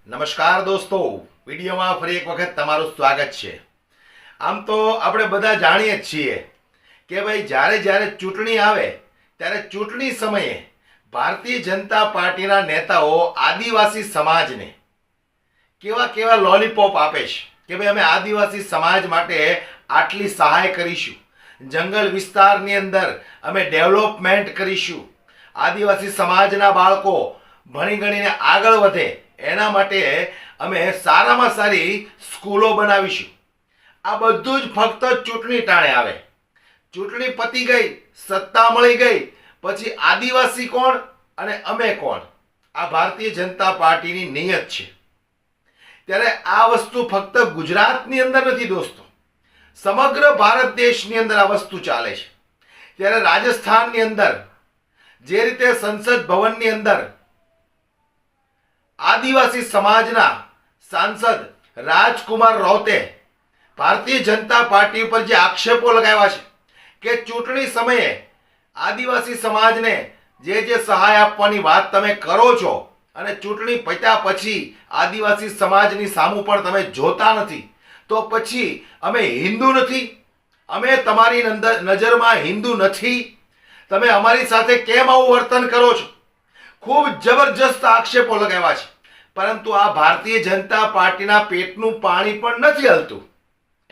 નમસ્કાર દોસ્તો, વિડીયોમાં ફરી એક વખત તમારું સ્વાગત છે। આમ તો આપણે બધા જાણીએ જ છીએ કે ભાઈ જ્યારે જ્યારે ચૂંટણી આવે ત્યારે ચૂંટણી સમયે ભારતીય જનતા પાર્ટીના નેતાઓ આદિવાસી સમાજને કેવા કેવા લોલીપોપ આપે છે કે ભાઈ અમે આદિવાસી સમાજ માટે આટલી સહાય કરીશું, જંગલ વિસ્તારની અંદર અમે ડેવલપમેન્ટ કરીશું, આદિવાસી સમાજના બાળકો ભણી ગણીને આગળ વધે એના માટે અમે સારામાં સારી સ્કૂલો બનાવીશું। આ બધું જ ફક્ત ચૂંટણી ટાણે આવે। ચૂંટણી પતી ગઈ, સત્તા મળી ગઈ, પછી આદિવાસી કોણ અને અમે કોણ, આ ભારતીય જનતા પાર્ટીની નિયત છે। ત્યારે આ વસ્તુ ફક્ત ગુજરાતની અંદર નથી દોસ્તો, સમગ્ર ભારત દેશની અંદર આ વસ્તુ ચાલે છે। ત્યારે રાજસ્થાનની અંદર જે રીતે સંસદ ભવનની અંદર આદિવાસી સમાજના સાંસદ રાજકુમાર રાઉતે ભારતીય જનતા પાર્ટી ઉપર જે આક્ષેપો લગાવ્યા છે કે ચૂંટણી સમયે આદિવાસી સમાજને જે સહાય આપવાની વાત તમે કરો છો અને ચૂંટણી પત્યા પછી આદિવાસી સમાજની સામું પણ તમે જોતા નથી, તો પછી અમે હિન્દુ નથી? અમે તમારી નજરમાં હિન્દુ નથી? તમે અમારી સાથે કેમ આવું વર્તન કરો છો? ખૂબ જબરજસ્ત આક્ષેપો લગાવ્યા છે, પરંતુ આ ભારતીય જનતા પાર્ટીના પેટનું પાણી પણ નથી હલતું।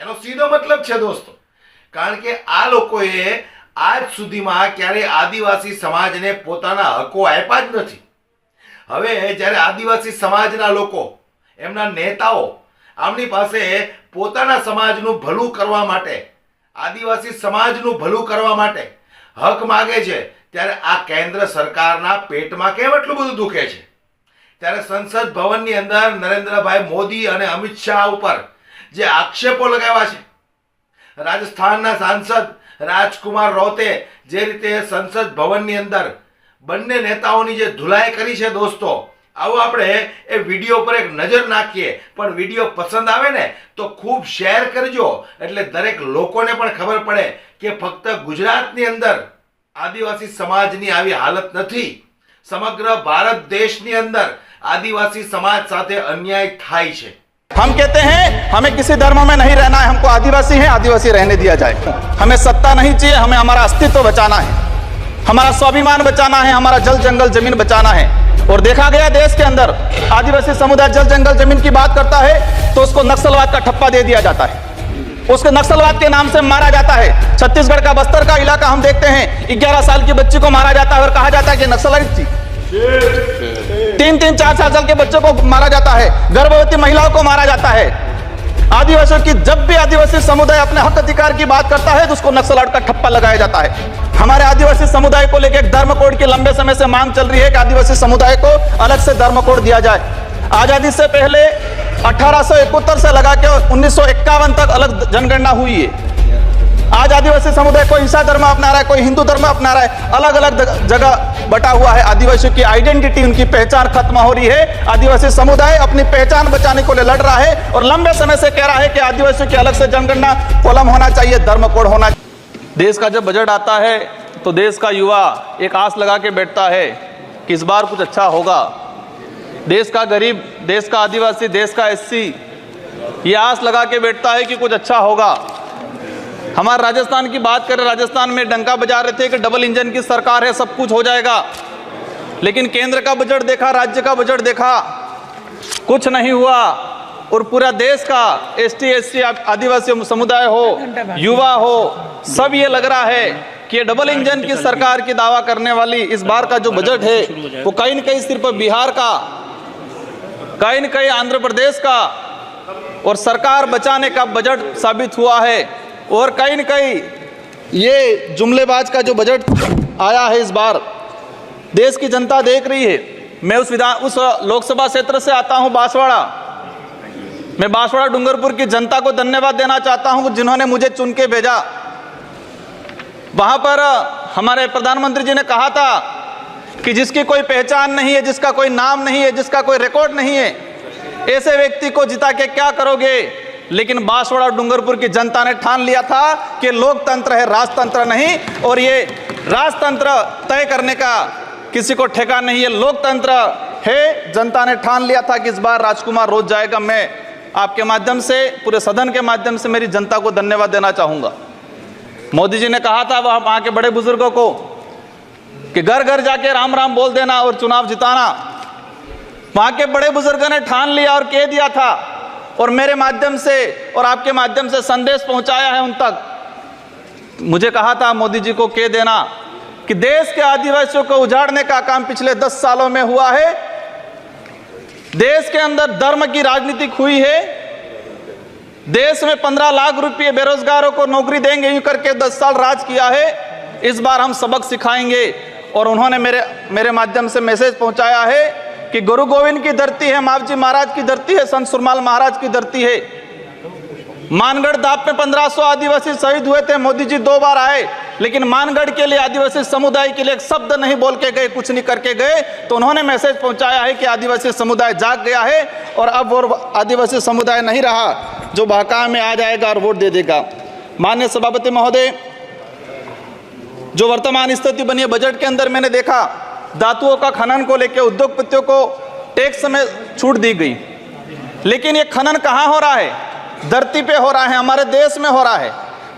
એનો સીધો મતલબ છે દોસ્તો, કારણ કે આ લોકોએ આજ સુધીમાં ક્યારેય આદિવાસી સમાજને પોતાના હકો આપ્યા જ નથી। હવે જ્યારે આદિવાસી સમાજના લોકો, એમના નેતાઓ આમની પાસે પોતાના સમાજનું ભલું કરવા માટે, આદિવાસી સમાજનું ભલું કરવા માટે હક માગે છે, ત્યારે આ કેન્દ્ર સરકારના પેટમાં કેમ એટલું બધું દુખે છે? ત્યારે સંસદ ભવનની અંદર નરેન્દ્રભાઈ મોદી અને અમિત શાહ ઉપર જે આક્ષેપો લગાવ્યા છે, રાજસ્થાનના સાંસદ રાજકુમાર રાઉતે જે રીતે સંસદ ભવનની અંદર બંને નેતાઓની જે ધુલાઈ કરી છે દોસ્તો, આવો આપણે એ વિડીયો પર એક નજર નાખીએ। પણ વિડીયો પસંદ આવે ને તો ખૂબ શેર કરજો, એટલે દરેક લોકોને પણ ખબર પડે કે ફક્ત ગુજરાતની અંદર આદિવાસી સમાજની આવી હાલત નથી, સમગ્ર ભારત દેशની અંદર आदिवासी समाज साथे अन्याय थाई छे। हम कहते हैं हमें किसी धर्म में नहीं रहना है, हमको आदिवासी है, आदिवासी रहने दिया जाए। हमें सत्ता नहीं चाहिए, हमें हमारा अस्तित्व बचाना है, हमारा स्वाभिमान बचाना है, हमारा जल जंगल जमीन बचाना है। और देखा गया देश के अंदर आदिवासी समुदाय जल जंगल जमीन की बात करता है तो उसको नक्सलवाद का ठप्पा दे दिया जाता है, उसको नक्सलवाद के नाम से मारा जाता है। छत्तीसगढ़ का बस्तर का इलाका हम देखते हैं, 11 साल की बच्ची को मारा जाता है और कहा जाता है कि नक्सलाइट थी। 3-3, 4-4 साल के बच्चों को मारा जाता है, गर्भवती महिलाओं को मारा जाता है। आदिवासियों की, जब भी आदिवासी समुदाय अपने हक अधिकार की बात करता है तो उसको नक्सलवाद का ठप्पा लगाया जाता है। हमारे आदिवासी समुदाय को लेकर एक धर्म कोड की लंबे समय से मांग चल रही है कि आदिवासी समुदाय को अलग से धर्म कोड दिया जाए। आजादी से पहले 1871 से लगा के 1951 तक अलग जनगणना हुई है। आज आदिवासी समुदाय कोई ईसा धर्म अपना रहा है, कोई हिंदू धर्म अपना रहा है, अलग अलग जगह बटा हुआ है। आदिवासियों की आइडेंटिटी, उनकी पहचान खत्म हो रही है। आदिवासी समुदाय अपनी पहचान बचाने को लिए लड़ रहा है और लंबे समय से कह रहा है कि आदिवासियों की अलग से जनगणना कॉलम होना चाहिए, धर्म कोड होना चाहिए। देश का जब बजट आता है तो देश का युवा एक आस लगा के बैठता है कि इस बार कुछ अच्छा होगा। देश का गरीब, देश का आदिवासी, देश का एससी ये आस लगा के बैठता है कि कुछ अच्छा होगा। हमारे राजस्थान की बात करें, राजस्थान में डंका बजा रहे थे कि डबल इंजन की सरकार है, सब कुछ हो जाएगा। लेकिन केंद्र का बजट देखा, राज्य का बजट देखा, कुछ नहीं हुआ। और पूरा देश का एसटी एससी आदिवासी समुदाय हो, युवा हो, सब ये लग रहा है कि डबल इंजन की सरकार की दावा करने वाली इस बार का जो बजट है वो कहीं न कहीं सिर्फ बिहार का, कहीं न कहीं आंध्र प्रदेश का और सरकार बचाने का बजट साबित हुआ है। और कहीं न कहीं ये जुमलेबाज का जो बजट आया है इस बार, देश की जनता देख रही है। मैं उस लोकसभा क्षेत्र से आता हूं, बांसवाड़ा। मैं बांसवाड़ा डूंगरपुर की जनता को धन्यवाद देना चाहता हूं जिन्होंने मुझे चुन के भेजा। वहां पर हमारे प्रधानमंत्री जी ने कहा था कि जिसकी कोई पहचान नहीं है, जिसका कोई नाम नहीं है, जिसका कोई रिकॉर्ड नहीं है, ऐसे व्यक्ति को जिता के क्या करोगे? लेकिन बांसवाड़ा डूंगरपुर की जनता ने ठान लिया था कि लोकतंत्र है, राजतंत्र नहीं। और ये राजतंत्र तय करने का किसी को ठेका नहीं है। लोकतंत्र है, जनता ने ठान लिया था कि इस बार राजकुमार रोज जाएगा। मैं आपके माध्यम से, पूरे सदन के माध्यम से मेरी जनता को धन्यवाद देना चाहूंगा। मोदी जी ने कहा था वह वहां के बड़े बुजुर्गों को कि घर घर जाके राम राम बोल देना और चुनाव जिताना। वहां के बड़े बुजुर्गों ने ठान लिया और कह दिया था, और मेरे माध्यम से और आपके माध्यम से संदेश पहुंचाया है उन तक। मुझे कहा था मोदी जी को कह देना कि देश के आदिवासियों को उजाड़ने का काम पिछले 10 सालों में हुआ है। देश के अंदर धर्म की राजनीति हुई है। देश में 15 लाख रुपए बेरोजगारों को नौकरी देंगे यूं करके 10 साल राज किया है। इस बार हम सबक सिखाएंगे। और उन्होंने मेरे माध्यम से मैसेज पहुंचाया है कि गुरु गोविंद की धरती है, मावजी महाराज की धरती है, संत सुरमाल महाराज की धरती है। मानगढ़ दाप में 1500 आदिवासी शहीद हुए थे। मोदी जी 2 बार आए, लेकिन मानगढ़ के लिए, आदिवासी समुदाय के लिए एक शब्द नहीं बोल के गए, कुछ नहीं करके गए। तो उन्होंने मैसेज पहुंचाया है कि आदिवासी समुदाय जाग गया है और अब वो आदिवासी समुदाय नहीं रहा जो बहका में आ जाएगा और वोट दे देगा। माननीय सभापति महोदय, जो वर्तमान स्थिति बनी है बजट के अंदर, मैंने देखा धातुओं का खनन को लेकर उद्योगपतियों को टैक्स में छूट दी गई, लेकिन ये खनन कहाँ हो रहा है? धरती पे हो रहा है, हमारे देश में हो रहा है,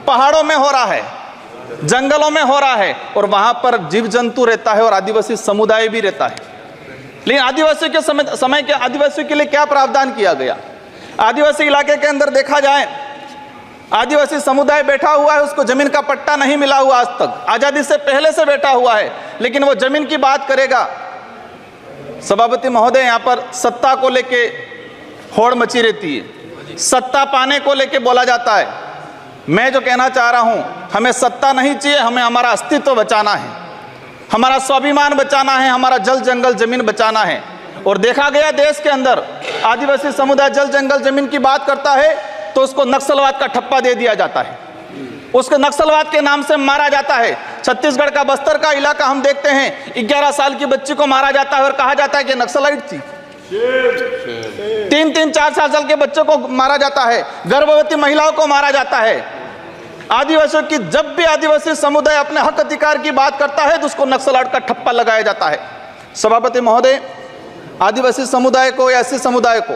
पहाड़ों में हो रहा है, जंगलों में हो रहा है, और वहां पर जीव जंतु रहता है और आदिवासी समुदाय भी रहता है। लेकिन आदिवासी के समय के आदिवासियों के लिए क्या प्रावधान किया गया? आदिवासी इलाके के अंदर देखा जाए, आदिवासी समुदाय बैठा हुआ है, उसको जमीन का पट्टा नहीं मिला हुआ आज तक, आजादी से पहले से बैठा हुआ है, लेकिन वो जमीन की बात करेगा। सभापति महोदय, यहाँ पर सत्ता को लेके होड़ मची रहती है, सत्ता पाने को लेके बोला जाता है। मैं जो कहना चाह रहा हूं, हमें सत्ता नहीं चाहिए, हमें हमारा अस्तित्व बचाना है, हमारा स्वाभिमान बचाना है, हमारा जल जंगल जमीन बचाना है। और देखा गया देश के अंदर आदिवासी समुदाय जल जंगल जमीन की बात करता है तो उसको नक्सलवाद का ठप्पा दे दिया जाता है, उसको नक्सलवाद के नाम से मारा जाता है। छत्तीसगढ़ का बस्तर का इलाका हम देखते हैं, 11 साल की बच्ची को मारा जाता है और कहा जाता है कि नक्सलाइट थी। 3-3, 4-4 साल के बच्चों को मारा जाता है, गर्भवती महिलाओं को मारा जाता है। आदिवासियों की, जब भी आदिवासी समुदाय अपने हक अधिकार की बात करता है तो उसको नक्सलाइट का ठप्पा लगाया जाता है। सभापति महोदय, आदिवासी समुदाय को या एससी समुदाय को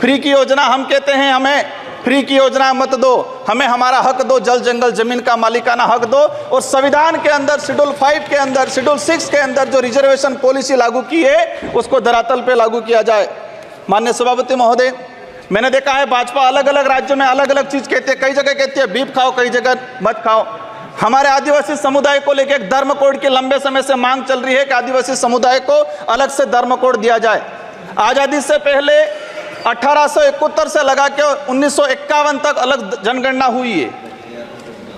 फ्री की योजना, हम कहते हैं हमें फ्री की योजना मत दो, हमें हमारा हक दो, जल जंगल जमीन का मालिकाना हक दो। और संविधान के अंदर शेड्यूल 5 के अंदर, शेड्यूल 6 के अंदर जो रिजर्वेशन पॉलिसी लागू की है उसको धरातल पे लागू किया जाए। माननीय सभापति महोदय, मैंने देखा है भाजपा अलग अलग राज्यों में अलग अलग चीज कहती है, कई जगह कहती है बीफ खाओ, कई जगह मत खाओ। हमारे आदिवासी समुदाय को लेकर एक धर्म कोड की लंबे समय से मांग चल रही है कि आदिवासी समुदाय को अलग से धर्म कोड दिया जाए। आजादी से पहले 1871 से लगा के 1951 तक अलग जनगणना हुई है।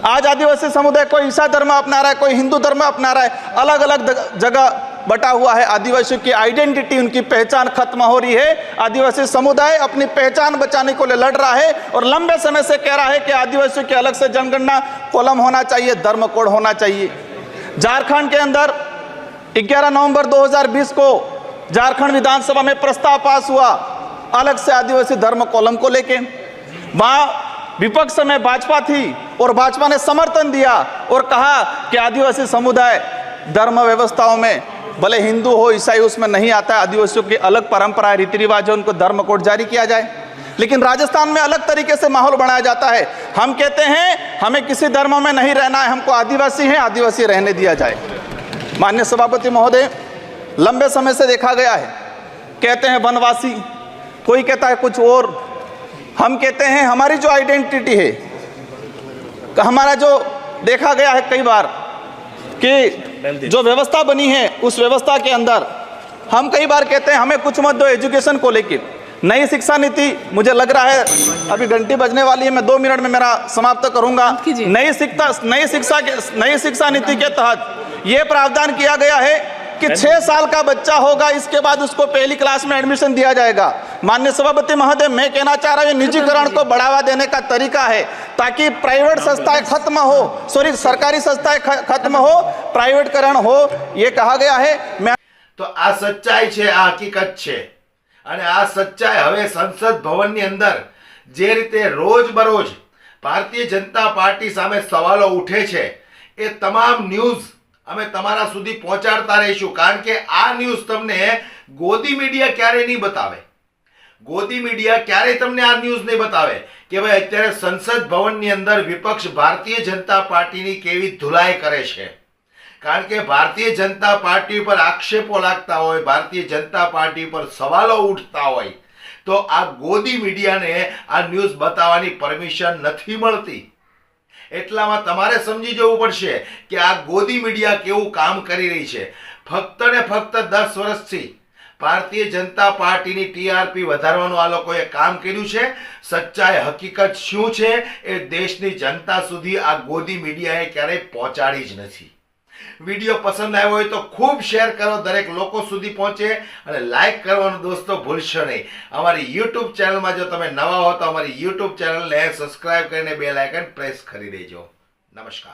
आज आदिवासी समुदाय कोई ईसाई धर्म अपना रहा है, कोई हिंदू धर्म अपना रहा है, अलग अलग जगह बटा हुआ है। आदिवासियों की आइडेंटिटी, उनकी पहचान खत्म हो रही है। आदिवासी समुदाय अपनी पहचान बचाने को लिए लड़ रहा है और लंबे समय से कह रहा है कि आदिवासियों की अलग से जनगणना कॉलम होना चाहिए, धर्म कोड होना चाहिए। झारखंड के अंदर 11 नवंबर 2020 को झारखंड विधानसभा में प्रस्ताव पास हुआ अलग से आदिवासी धर्म कॉलम को लेके। वहां विपक्ष में भाजपा थी और भाजपा ने समर्थन दिया और कहा कि आदिवासी समुदाय धर्म व्यवस्थाओं में, भले हिंदू हो ईसाई, उसमें नहीं आता है, आदिवासियों की अलग परंपराएं रीति रिवाज है, उनको धर्म कोड जारी किया जाए। लेकिन राजस्थान में अलग तरीके से माहौल बनाया जाता है। हम कहते हैं हमें किसी धर्म में नहीं रहना है, हमको आदिवासी है, आदिवासी रहने दिया जाए। माननीय सभापति महोदय, लंबे समय से देखा गया है, कहते हैं वनवासी, कोई कहता है कुछ और। हम कहते हैं हमारी जो आइडेंटिटी है, हमारा जो देखा गया है कई बार कि जो व्यवस्था बनी है उस व्यवस्था के अंदर हम कई बार कहते हैं हमें कुछ मत दो एजुकेशन को लेकर। नई शिक्षा नीति, मुझे लग रहा है अभी घंटी बजने वाली है, मैं 2 मिनट में मेरा समाप्त करूंगा। नई शिक्षा नीति के तहत यह प्रावधान किया गया है कि 6 साल का बच्चा होगा, इसके बाद उसको पहली क्लास में एडमिशन दिया जाएगा। माननीय सभापति महोदय, मैं कहना चाह रहा हूं, निजीकरण को बढ़ावा देने का तरीका है ताकि प्राइवेट संस्थाएं खत्म हो, सरकारी संस्थाएं खत्म हो, प्राइवेटकरण हो, ये कहा गया है। तो आ सच्चाई છે, આ હકીકત છે અને આ સચ્ચાઈ હવે સંસદ ભવનની અંદર જે રીતે રોજબરોજ ભારતીય જનતા પાર્ટી સામે સવાલો ઉઠે છે, એ તમામ ન્યૂઝ અમે તમારા સુધી પહોંચાડતા રહીશું, કારણ કે આ ન્યૂઝ તમને ગોદી મીડિયા ક્યારેય નહીં બતાવે. ગોદી મીડિયા ક્યારેય તમને આ ન્યૂઝ નહીં બતાવે કે ભાઈ અત્યારે સંસદ ભવનની અંદર વિપક્ષ ભારતીય જનતા પાર્ટીની કેવી ધુલાઈ કરે છે. કારણ કે ભારતીય જનતા પાર્ટી પર આક્ષેપો લાગતા હોય, ભારતીય જનતા પાર્ટી પર સવાલો ઉઠતા હોય, તો આ ગોદી મીડિયાને આ ન્યૂઝ બતાવવાની પરમિશન નથી મળતી. એટલામાં તમારે સમજી જવું પડશે કે આ ગોદી મીડિયા કેવું કામ કરી રહી છે. ફક્ત ને ફક્ત 10 વર્ષથી ભારતીય જનતા પાર્ટીની ટીઆરપી વધારવાનું આ લોકોએ કામ કર્યું છે. સચ્ચાઈ હકીકત શું છે એ દેશની જનતા સુધી આ ગોદી મીડિયાએ ક્યારેય પહોંચાડી જ નથી. વિડીયો પસંદ આવ્યો હોય તો ખૂબ શેર કરો, દરેક લોકો સુધી પહોંચે, અને લાઈક કરવાનું દોસ્તો ભૂલશો નહીં. અમારી યુટ્યુબ ચેનલમાં જો તમે નવા હો તો અમારી યુટ્યુબ ચેનલને સબસ્ક્રાઇબ કરીને બેલ આઇકન પ્રેસ કરી દેજો. નમસ્કાર.